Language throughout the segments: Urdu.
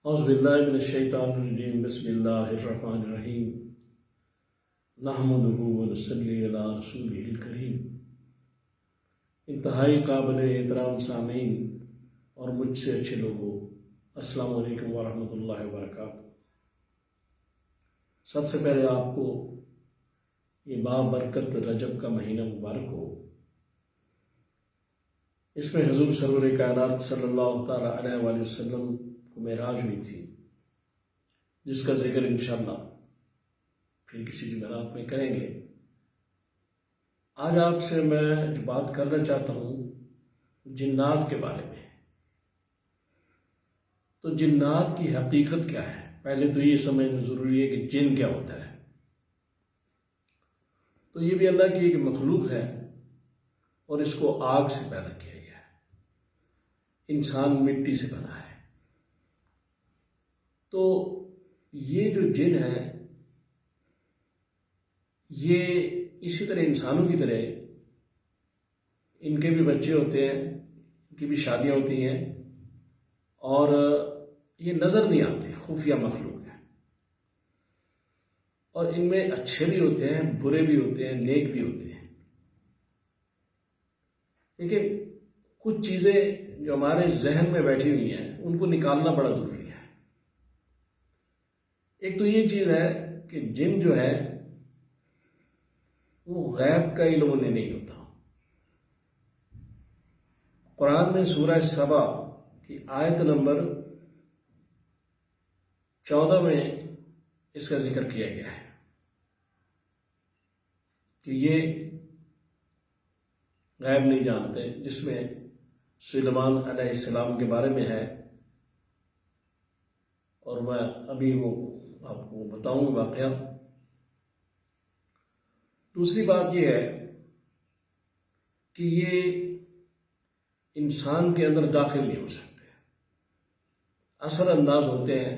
اعوذ باللہ من الشیطان الرجیم بسم اللہ الرحمن الرحیم نحمدہ ونصلی علی رسولہ الکریم۔ انتہائی قابل احترام سامعین اور مجھ سے اچھے لوگوں، السلام علیکم ورحمۃ اللہ وبرکاتہ۔ سب سے پہلے آپ کو یہ بابرکت رجب کا مہینہ مبارک ہو۔ اس میں حضور سرور کائنات صلی اللہ تعالیٰ علیہ وآلہ وسلم کو معراج ہوئی تھی، جس کا ذکر انشاءاللہ پھر کسی جمعرات میں کریں گے۔ آج آپ سے میں جو بات کرنا چاہتا ہوں جنات کے بارے میں۔ تو جنات کی حقیقت کیا ہے؟ پہلے تو یہ سمجھنا ضروری ہے کہ جن کیا ہوتا ہے۔ تو یہ بھی اللہ کی ایک مخلوق ہے اور اس کو آگ سے پیدا کیا گیا ہے، انسان مٹی سے بنا ہے۔ تو یہ جو جن ہے یہ اسی طرح انسانوں کی طرح ان کے بھی بچے ہوتے ہیں، ان کی بھی شادیاں ہوتی ہیں، اور یہ نظر نہیں آتے، خفیہ مخلوق ہے۔ اور ان میں اچھے بھی ہوتے ہیں، برے بھی ہوتے ہیں، نیک بھی ہوتے ہیں۔ لیکن کچھ چیزیں جو ہمارے ذہن میں بیٹھی ہوئی ہیں ان کو نکالنا بڑا ضروری ہے۔ ایک تو یہ چیز ہے کہ جن جو ہے وہ غیب کا علم انہیں نہیں ہوتا۔ قرآن میں سورہ سبا کی آیت نمبر 14 میں اس کا ذکر کیا گیا ہے کہ یہ غیب نہیں جانتے، جس میں سلیمان علیہ السلام کے بارے میں ہے، اور میں ابھی وہ آپ کو بتاؤں گا واقعہ۔ دوسری بات یہ ہے کہ یہ انسان کے اندر داخل نہیں ہو سکتے، اثر انداز ہوتے ہیں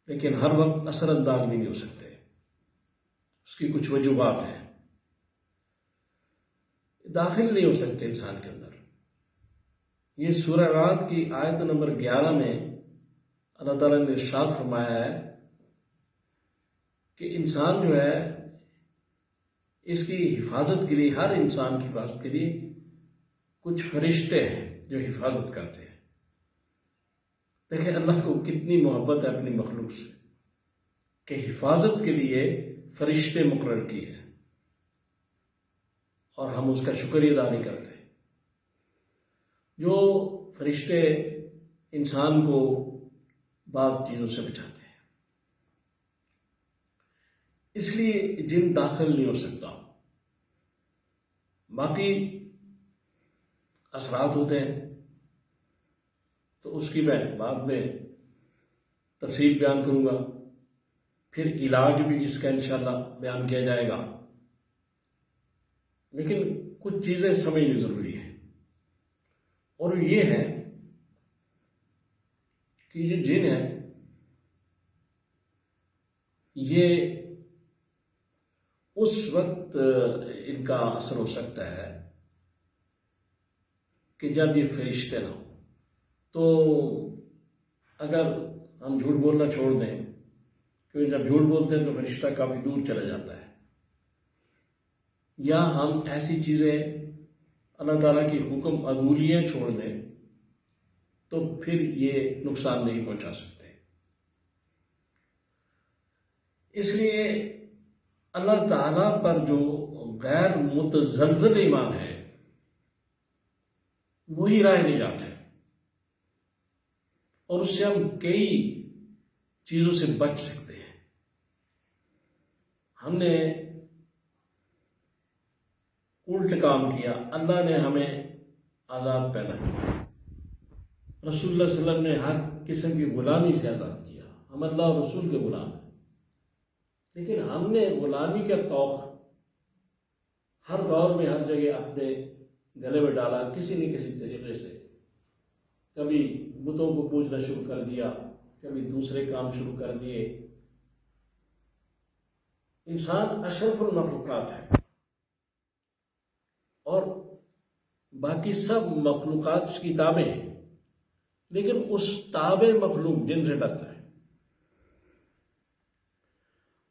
لیکن ہر وقت اثر انداز بھی نہیں ہو سکتے۔ اس کی کچھ وجوہات ہیں، داخل نہیں ہو سکتے انسان کے اندر۔ یہ سورہ رعد کی آیت نمبر 11 میں اللہ تعالیٰ نے ارشاد فرمایا ہے کہ انسان جو ہے اس کی حفاظت کے لیے، ہر انسان کی حفاظت کے لیے کچھ فرشتے ہیں جو حفاظت کرتے ہیں۔ دیکھیں اللہ کو کتنی محبت ہے اپنی مخلوق سے کہ حفاظت کے لیے فرشتے مقرر کیے ہیں، اور ہم اس کا شکر ادا نہیں کرتے۔ جو فرشتے انسان کو بعض چیزوں سے بچاتے ہیں، اس لیے جن داخل نہیں ہو سکتا۔ باقی اثرات ہوتے ہیں تو اس کی میں بعد میں تفصیل بیان کروں گا، پھر علاج بھی اس کا انشاءاللہ بیان کیا جائے گا۔ لیکن کچھ چیزیں سمجھنی ضروری ہیں، اور یہ ہے کہ یہ جن ہے یہ اس وقت ان کا اثر ہو سکتا ہے کہ جب یہ فرشتے نہ ہوں۔ تو اگر ہم جھوٹ بولنا چھوڑ دیں، کیونکہ جب جھوٹ بولتے ہیں تو فرشتہ کافی دور چلا جاتا ہے، یا ہم ایسی چیزیں اللہ تعالیٰ کی حکم عدولیاں چھوڑ دیں تو پھر یہ نقصان نہیں پہنچا سکتے۔ اس لیے اللہ تعالیٰ پر جو غیر متزلزل ایمان ہے وہی راہ نجات ہے، اور اس سے ہم کئی چیزوں سے بچ سکتے ہیں۔ ہم نے الٹ کام کیا، اللہ نے ہمیں آزاد پیدا کیا، رسول اللہ صلی اللہ علیہ وسلم نے ہر قسم کی غلامی سے آزاد کیا، ہم اللہ اور رسول کے غلام ہیں۔ لیکن ہم نے غلامی کا توق ہر دور میں ہر جگہ اپنے گلے میں ڈالا، کسی نہ کسی طریقے سے۔ کبھی بتوں کو پوجنا شروع کر دیا، کبھی دوسرے کام شروع کر دیے۔ انسان اشرف المخلوقات ہے، اور باقی سب مخلوقات اس کی تابع ہیں، لیکن اس تابع مخلوق جن سے ڈرتا ہے.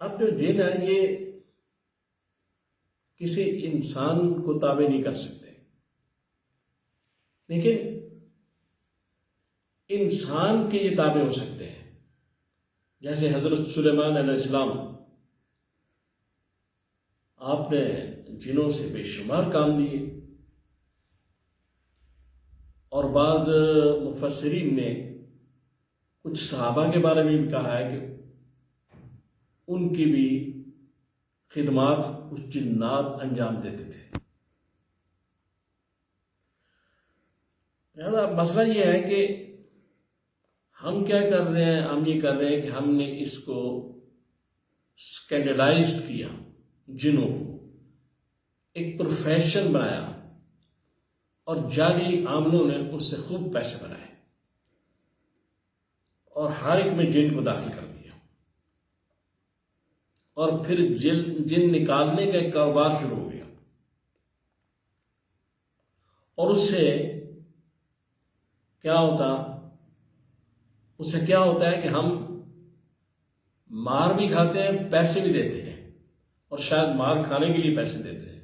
اب جو جن ہے یہ کسی انسان کو تابع نہیں کر سکتے، لیکن انسان کے یہ تابع ہو سکتے ہیں. جیسے حضرت سلیمان علیہ السلام، آپ نے جنوں سے بے شمار کام لیے، اور بعض مفسرین نے کچھ صحابہ کے بارے میں بھی کہا ہے کہ ان کی بھی خدمات کچھ جنات انجام دیتے تھے. لہذا مسئلہ یہ ہے کہ ہم کیا کر رہے ہیں؟ ہم یہ کر رہے ہیں کہ ہم نے اس کو اسکینڈلائزڈ کیا، جنوں کو ایک پروفیشن بنایا، اور جعلی عاملوں نے اس سے خوب پیسے بنائے اور ہر ایک میں جن کو داخل کر دیا، اور پھر جن نکالنے کا ایک کاروبار شروع ہو گیا. اور اس سے کیا ہوتا ہے کہ ہم مار بھی کھاتے ہیں، پیسے بھی دیتے ہیں، اور شاید مار کھانے کے لیے پیسے دیتے ہیں.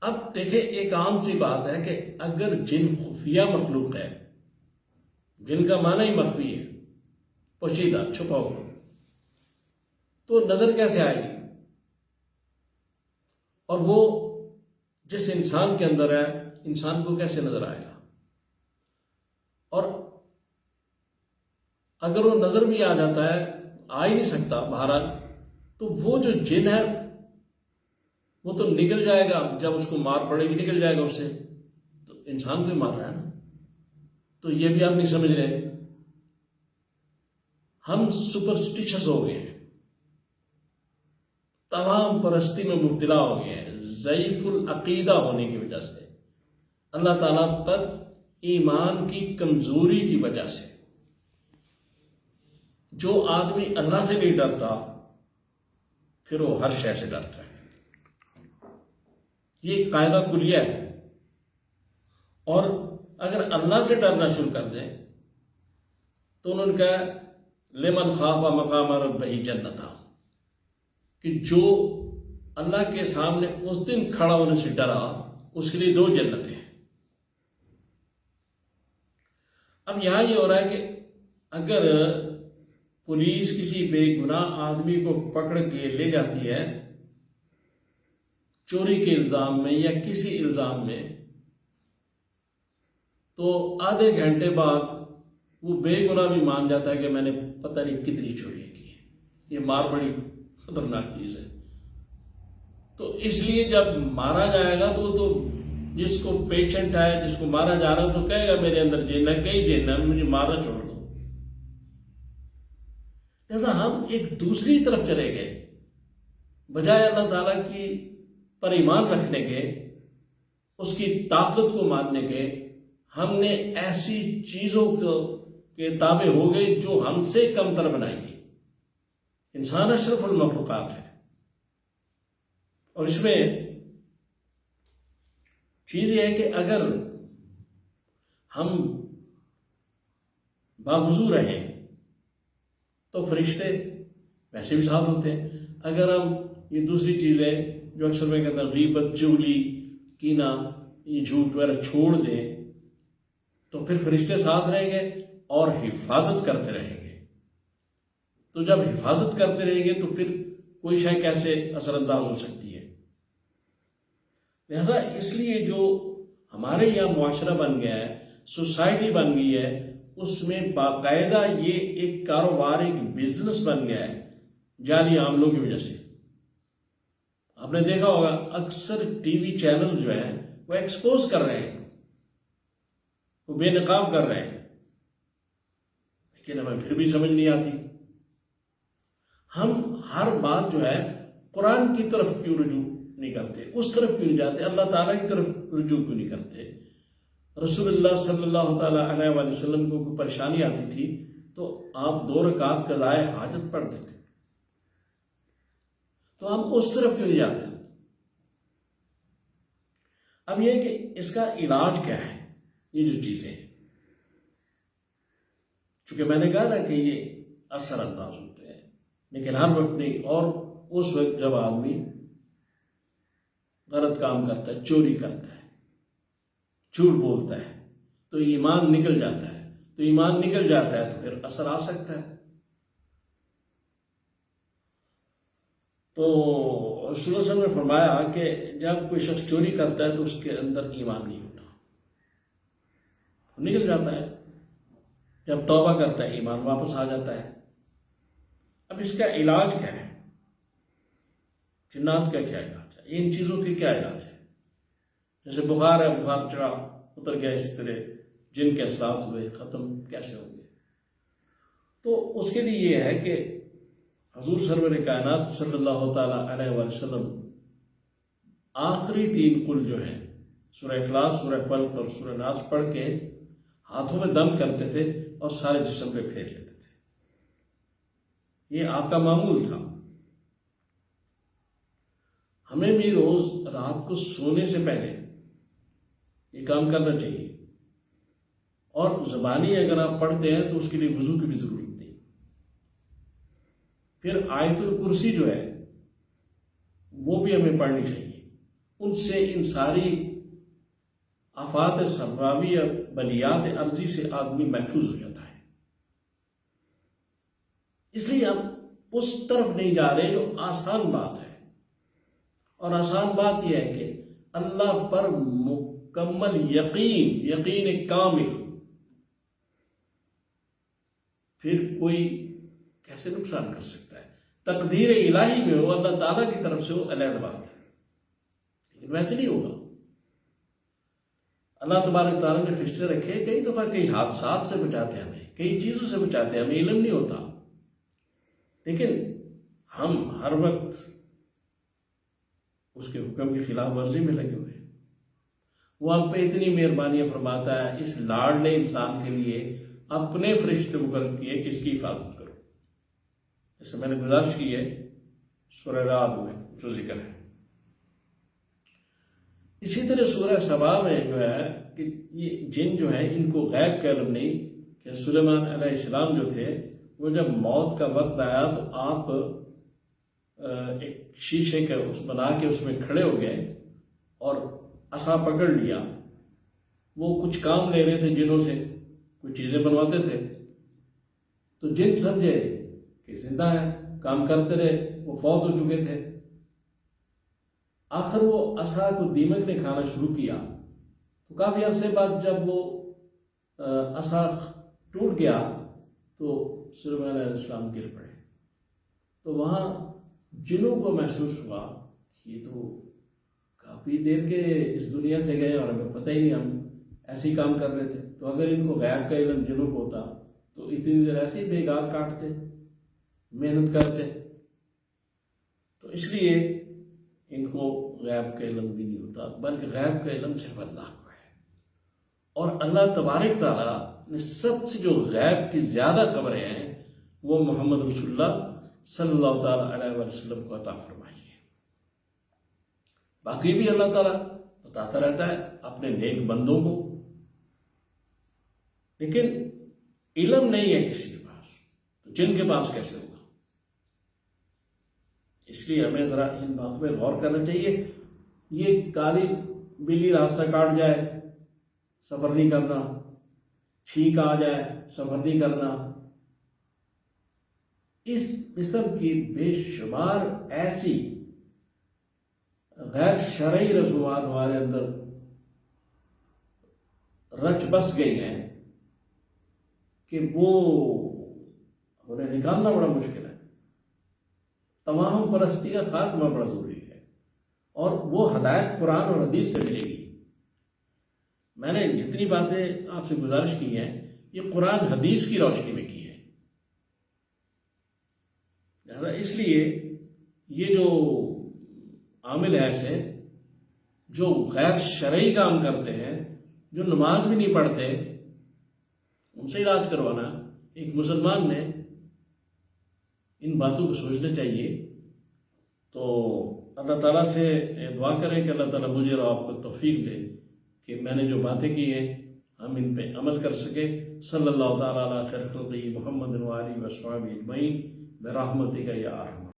اب دیکھیں، ایک عام سی بات ہے کہ اگر جن خفیہ مخلوق ہے، جن کا معنی ہی مخفی ہے، پوشیدہ، چھپا ہوا، تو نظر کیسے آئے گی؟ اور وہ جس انسان کے اندر ہے، انسان کو کیسے نظر آئے گا؟ اور اگر وہ نظر بھی آ جاتا ہے، آ ہی نہیں سکتا بہرحال، تو وہ جو جن ہے وہ تو نکل جائے گا، جب اس کو مار پڑے گی نکل جائے گا اس سے. تو انسان کو ہی مار رہا ہے نا. تو یہ بھی آپ نہیں سمجھ رہے. ہم سپرسٹیشس ہو گئے ہیں، تمام پرستی میں مبتلا ہو گئے ہیں، ضعیف العقیدہ ہونے کی وجہ سے، اللہ تعالیٰ پر ایمان کی کمزوری کی وجہ سے. جو آدمی اللہ سے نہیں ڈرتا، پھر وہ ہر شے سے ڈرتا ہے. یہ ایک قاعدہ کلیہ ہے. اور اگر اللہ سے ڈرنا شروع کر دیں تو انہوں نے کہا لمن خاف مقام ربہ جنتا، کہ جو اللہ کے سامنے اس دن کھڑا ہونے سے ڈرا، اس کے لیے 2 جنتیں ہیں. اب یہاں یہ ہو رہا ہے کہ اگر پولیس کسی بے گناہ آدمی کو پکڑ کے لے جاتی ہے چوری کے الزام میں یا کسی الزام میں، تو آدھے گھنٹے بعد وہ بے گناہ بھی مان جاتا ہے کہ میں نے پتہ نہیں کتنی چوری کی. یہ مار بڑی خطرناک چیز ہے. تو اس لیے جب مارا جائے گا تو جس کو پیشنٹ ہے، جس کو مارا جا رہا ہے، تو کہے گا میرے اندر جن ہے، کئی جن ہے، مجھے مارنا چھوڑ دو. لہذا ہم ایک دوسری طرف چلے گئے، بجائے اللہ تعالیٰ کی پر ایمان رکھنے کے، اس کی طاقت کو ماننے کے، ہم نے ایسی چیزوں کے تابع ہو گئے جو ہم سے کم تر بنائی گئی. انسان اشرف المخلوقات ہے، اور اس میں چیز یہ ہے کہ اگر ہم باوضو رہیں تو فرشتے ویسے بھی ساتھ ہوتے ہیں. اگر ہم یہ دوسری چیزیں جو اکثر میں کہتا ہوں غیبت، چغلی، کینہ، یہ جھوٹ وغیرہ چھوڑ دیں تو پھر فرشتے ساتھ رہیں گے اور حفاظت کرتے رہیں گے. تو جب حفاظت کرتے رہیں گے تو پھر کوئی شے کیسے اثر انداز ہو سکتی ہے. لہذا اس لیے جو ہمارے یہاں معاشرہ بن گیا ہے، سوسائٹی بن گئی ہے، اس میں باقاعدہ یہ ایک کاروبار، ایک بزنس بن گیا ہے جعلی عاملوں کی وجہ سے. آپ نے دیکھا ہوگا اکثر ٹی وی چینل جو ہیں وہ ایکسپوز کر رہے ہیں، وہ بے نقاب کر رہے ہیں، لیکن ہمیں پھر بھی سمجھ نہیں آتی. ہم ہر بات جو ہے قرآن کی طرف کیوں رجوع نہیں کرتے، اس طرف کیوں نہیں جاتے، اللہ تعالیٰ کی طرف رجوع کیوں نہیں کرتے. رسول اللہ صلی اللہ تعالیٰ علیہ وآلہ وسلم کو کوئی پریشانی آتی تھی تو آپ 2 رکعت قضائے حاجت پڑھ دیتے. تو ہم اس طرف کیوں نہیں جاتے؟ اب یہ کہ اس کا علاج کیا ہے؟ یہ جو چیزیں ہیں، چونکہ میں نے کہا نا کہ یہ اثر انداز ہوتے ہیں، لیکن ہر وقت نہیں. اور اس وقت جب آدمی غلط کام کرتا ہے، چوری کرتا ہے، جھوٹ بولتا ہے، تو ایمان نکل جاتا ہے. تو ایمان نکل جاتا ہے تو پھر اثر آ سکتا ہے. تو رسول اللہ صلی اللہ علیہ وسلم نے فرمایا کہ جب کوئی شخص چوری کرتا ہے تو اس کے اندر ایمان نہیں ہوتا، نکل جاتا ہے. جب توبہ کرتا ہے ایمان واپس آ جاتا ہے. اب اس کا علاج کیا ہے؟ جنات کا کیا علاج ہے؟ ان چیزوں کی کیا علاج ہے؟ جیسے بخار ہے، بخار چڑھا اتر گیا، اس طرح جن کے اثرات ہوئے ختم کیسے ہوں گے؟ تو اس کے لیے یہ ہے کہ حضور سرور کائنات صلی اللہ تعالیٰ علیہ وسلم آخری 3 قل جو ہیں، سورہ اخلاص، سورہ فلق اور سورہ ناس پڑھ کے ہاتھوں میں دم کرتے تھے اور سارے جسم پہ پھیر لیتے تھے. یہ آپ کا معمول تھا. ہمیں بھی روز رات کو سونے سے پہلے یہ کام کرنا چاہیے. اور زبانی اگر آپ پڑھتے ہیں تو اس کے لیے وضو کی بھی ضرورت نہیں. پھر آیت الکرسی جو ہے وہ بھی ہمیں پڑھنی چاہیے. ان سے ان ساری آفات سماوی اور بلیات ارضی سے آدمی محفوظ ہو جاتا ہے. اس لیے ہم اس طرف نہیں جا رہے جو آسان بات ہے. اور آسان بات یہ ہے کہ اللہ پر مکمل یقین کامل. پھر کوئی کیسے نقصان کر سکتا ہے؟ تقدیر الہی میں ہو، اللہ تعالیٰ کی طرف سے ہو، علیحدہ بات ہے، لیکن ویسے نہیں ہوگا. اللہ تبارک تعالیٰ نے فرشتے رکھے، کئی دفعہ کئی حادثات سے بچاتے ہیں ہمیں، کئی چیزوں سے بچاتے ہیں، ہمیں علم نہیں ہوتا، لیکن ہم ہر وقت اس کے حکم کی خلاف ورزی میں لگے ہوئے ہیں. وہ ہم پہ اتنی مہربانیاں فرماتا ہے، اس لاڈلے انسان کے لیے اپنے فرشتے مقرر کیے کہ اس کی حفاظت کرو. جیسے میں نے گزارش کی ہے سورہ رعد میں جو ذکر ہے. اسی طرح سورہ سبا میں جو ہے کہ یہ جن جو ہیں ان کو غیب کا علم نہیں کہ سلیمان علیہ السلام جو تھے وہ جب موت کا وقت آیا تو آپ ایک شیشے کا اس بنا کے اس میں کھڑے ہو گئے اور عصا پکڑ لیا. وہ کچھ کام لے رہے تھے جنوں سے، کچھ چیزیں بنواتے تھے، تو جن سمجھے کہ زندہ ہے، کام کرتے رہے. وہ فوت ہو چکے تھے. آخر وہ عصا کو دیمک نے کھانا شروع کیا تو کافی عرصے بعد جب وہ عصا ٹوٹ گیا تو سلیمان علیہ السلام گر پڑے. تو وہاں جنوں کو محسوس ہوا کہ یہ تو کافی دیر کے اس دنیا سے گئے اور ہمیں پتہ ہی نہیں، ہم ایسے ہی کام کر رہے تھے. تو اگر ان کو غیب کا علم جنوں کو ہوتا تو اتنی دیر ایسے ہی بیکار کاٹتے، محنت کرتے. تو اس لیے ان کو غیب کا علم بھی نہیں ہوتا، بلکہ غیب کا علم صرف اللہ کو ہے. اور اللہ تبارک تعالیٰ نے سب سے جو غیب کی زیادہ خبریں ہیں وہ محمد رسول اللہ صلی اللہ تعالیٰ علیہ وسلم کو عطا فرمائی ہے. باقی بھی اللہ تعالیٰ بتاتا رہتا ہے اپنے نیک بندوں کو، لیکن علم نہیں ہے کسی کے پاس تو جن کے پاس کیسے ہوگا؟ اس لیے ہمیں ذرا ان باتوں پہ غور کرنا چاہیے. یہ کالی بلی راستہ کاٹ جائے سفر نہیں کرنا، چھینک آ جائے سفر نہیں کرنا. اس قسم کی بے شمار ایسی غیر شرعی رسومات ہمارے اندر رچ بس گئی ہیں کہ وہ انہیں نکالنا بڑا مشکل ہے. تمام پرستی کا خاتمہ بڑا ضروری ہے اور وہ ہدایت قرآن اور حدیث سے ملے گی. میں نے جتنی باتیں آپ سے گزارش کی ہیں یہ قرآن حدیث کی روشنی میں کی ہے. لہذا اس لیے یہ جو عامل ہے ایسے جو غیر شرعی کام کرتے ہیں، جو نماز بھی نہیں پڑھتے، ان سے علاج کروانا ایک مسلمان نے ان باتوں کو سوچنا چاہیے. تو اللہ تعالیٰ سے دعا کریں کہ اللہ تعالیٰ مجھے اور آپ کو توفیق دے کہ میں نے جو باتیں کی ہیں ہم ان پہ عمل کر سکیں۔ صلی اللہ تعالیٰ علیہ خیر خلقہ محمد و آلہ و اصحابہ اجمعین برحمتک یا ارحم